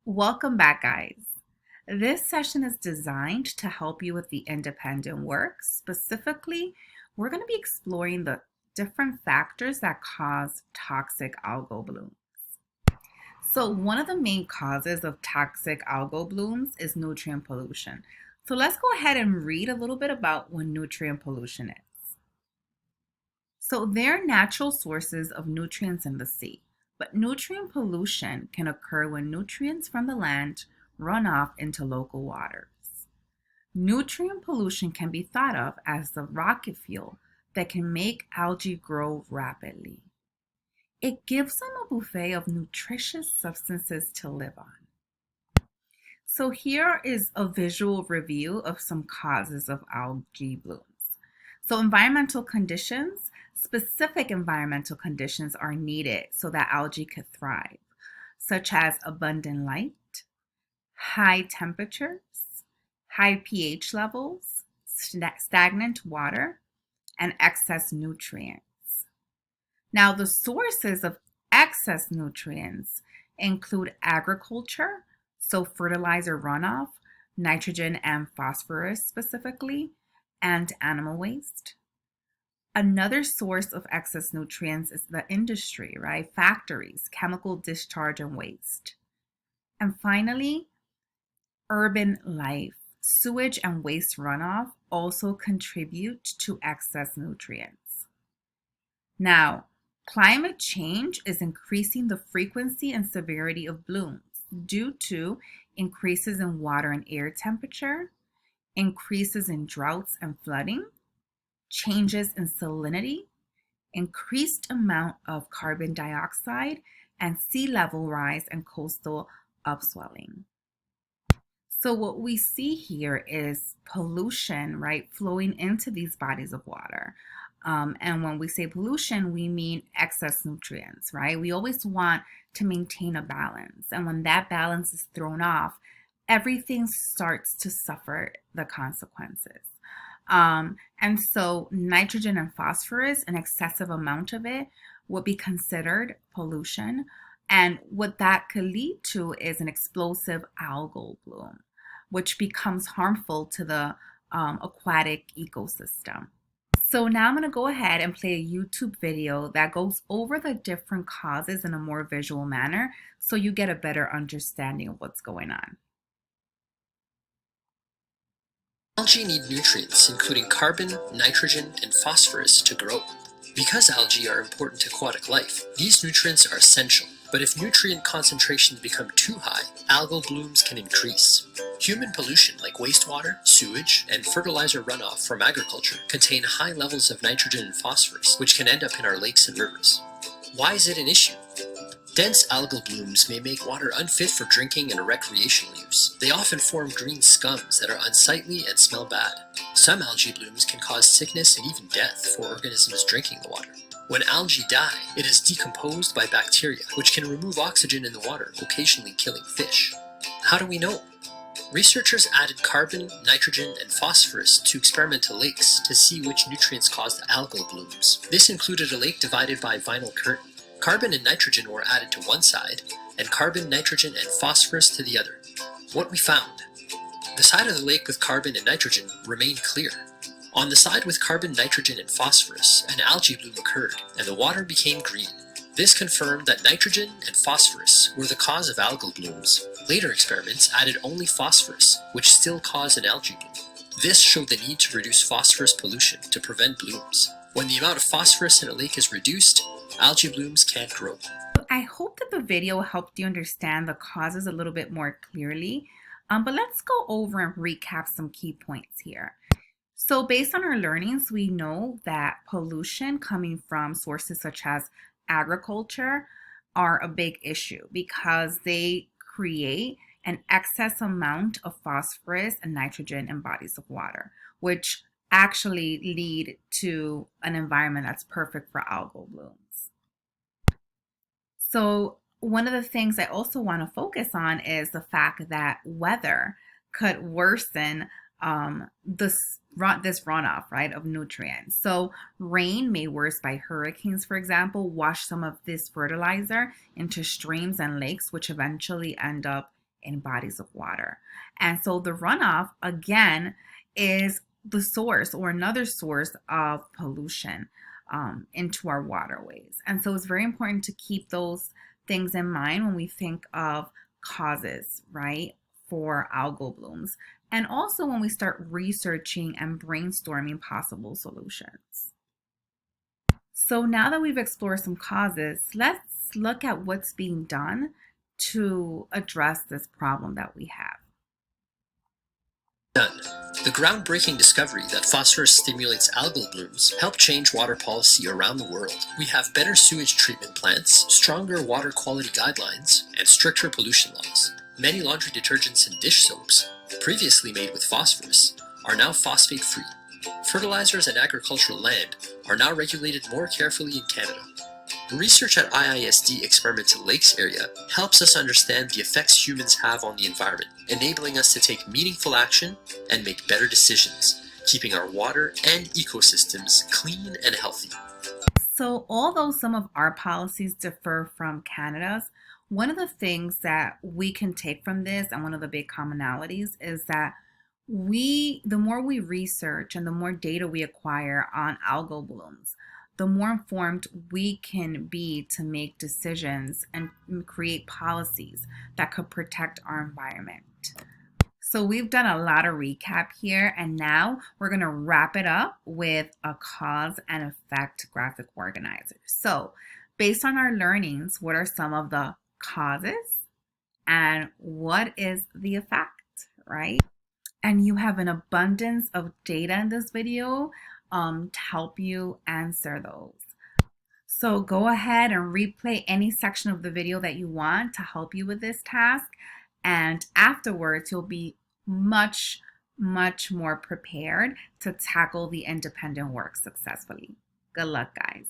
Welcome back, guys. This session is designed to help you with the independent work. Specifically, we're going to be exploring the different factors that cause toxic algal blooms. So one of the main causes of toxic algal blooms is nutrient pollution. So let's go ahead and read a little bit about what nutrient pollution is. So there are natural sources of nutrients in the sea. But nutrient pollution can occur when nutrients from the land run off into local waters. Nutrient pollution can be thought of as the rocket fuel that can make algae grow rapidly. It gives them a buffet of nutritious substances to live on. So here is a visual review of some causes of algae blooms. So environmental conditions. Specific environmental conditions are needed so that algae could thrive, such as abundant light, high temperatures, high pH levels, stagnant water, and excess nutrients. Now, the sources of excess nutrients include agriculture, so fertilizer runoff, nitrogen and phosphorus specifically, and animal waste. Another source of excess nutrients is the industry, right? Factories, chemical discharge and waste. And finally, urban life. Sewage and waste runoff also contribute to excess nutrients. Now, climate change is increasing the frequency and severity of blooms due to increases in water and air temperature, increases in droughts and flooding, changes in salinity, increased amount of carbon dioxide, and sea level rise and coastal upswelling. So what we see here is pollution, right, flowing into these bodies of water. And when we say pollution, we mean excess nutrients, right? We always want to maintain a balance. And when that balance is thrown off, everything starts to suffer the consequences. And so nitrogen and phosphorus, an excessive amount of it, would be considered pollution. And what that could lead to is an explosive algal bloom, which becomes harmful to the aquatic ecosystem. So now I'm going to go ahead and play a YouTube video that goes over the different causes in a more visual manner so you get a better understanding of what's going on. Algae need nutrients, including carbon, nitrogen, and phosphorus to grow. Because algae are important to aquatic life, these nutrients are essential. But if nutrient concentrations become too high, algal blooms can increase. Human pollution like wastewater, sewage, and fertilizer runoff from agriculture contain high levels of nitrogen and phosphorus, which can end up in our lakes and rivers. Why is it an issue? Dense algal blooms may make water unfit for drinking and recreational use. They often form green scums that are unsightly and smell bad. Some algae blooms can cause sickness and even death for organisms drinking the water. When algae die, it is decomposed by bacteria, which can remove oxygen in the water, occasionally killing fish. How do we know? Researchers added carbon, nitrogen, and phosphorus to experimental lakes to see which nutrients caused algal blooms. This included a lake divided by a vinyl curtain. Carbon and nitrogen were added to one side, and carbon, nitrogen, and phosphorus to the other. What we found: the side of the lake with carbon and nitrogen remained clear. On the side with carbon, nitrogen, and phosphorus, an algae bloom occurred, and the water became green. This confirmed that nitrogen and phosphorus were the cause of algal blooms. Later experiments added only phosphorus, which still caused an algae bloom. This showed the need to reduce phosphorus pollution to prevent blooms. When the amount of phosphorus in a lake is reduced, algae blooms can't grow. I hope that the video helped you understand the causes a little bit more clearly, but let's go over and recap some key points here. So based on our learnings, we know that pollution coming from sources such as agriculture are a big issue because they create an excess amount of phosphorus and nitrogen in bodies of water, which actually lead to an environment that's perfect for algal blooms. So one of the things I also want to focus on is the fact that weather could worsen this runoff, right, of nutrients. So rain may worsen by hurricanes, for example, wash some of this fertilizer into streams and lakes, which eventually end up in bodies of water. And so the runoff, again, is the source or another source of pollution into our waterways. And so it's very important to keep those things in mind when we think of causes, right, for algal blooms. And also when we start researching and brainstorming possible solutions. So now that we've explored some causes, let's look at what's being done to address this problem that we have. Done. The groundbreaking discovery that phosphorus stimulates algal blooms helped change water policy around the world. We have better sewage treatment plants, stronger water quality guidelines, and stricter pollution laws. Many laundry detergents and dish soaps, previously made with phosphorus, are now phosphate-free. Fertilizers and agricultural land are now regulated more carefully in Canada. Research at IISD Experimental Lakes area helps us understand the effects humans have on the environment, enabling us to take meaningful action and make better decisions, keeping our water and ecosystems clean and healthy. So although some of our policies differ from Canada's, one of the things that we can take from this, and one of the big commonalities, is that the more we research and the more data we acquire on algal blooms, the more informed we can be to make decisions and create policies that could protect our environment. So we've done a lot of recap here, and now we're going to wrap it up with a cause and effect graphic organizer. So based on our learnings, what are some of the causes and what is the effect, right? And you have an abundance of data in this video to help you answer those. So go ahead and replay any section of the video that you want to help you with this task. And afterwards, you'll be much more prepared to tackle the independent work successfully. Good luck, guys.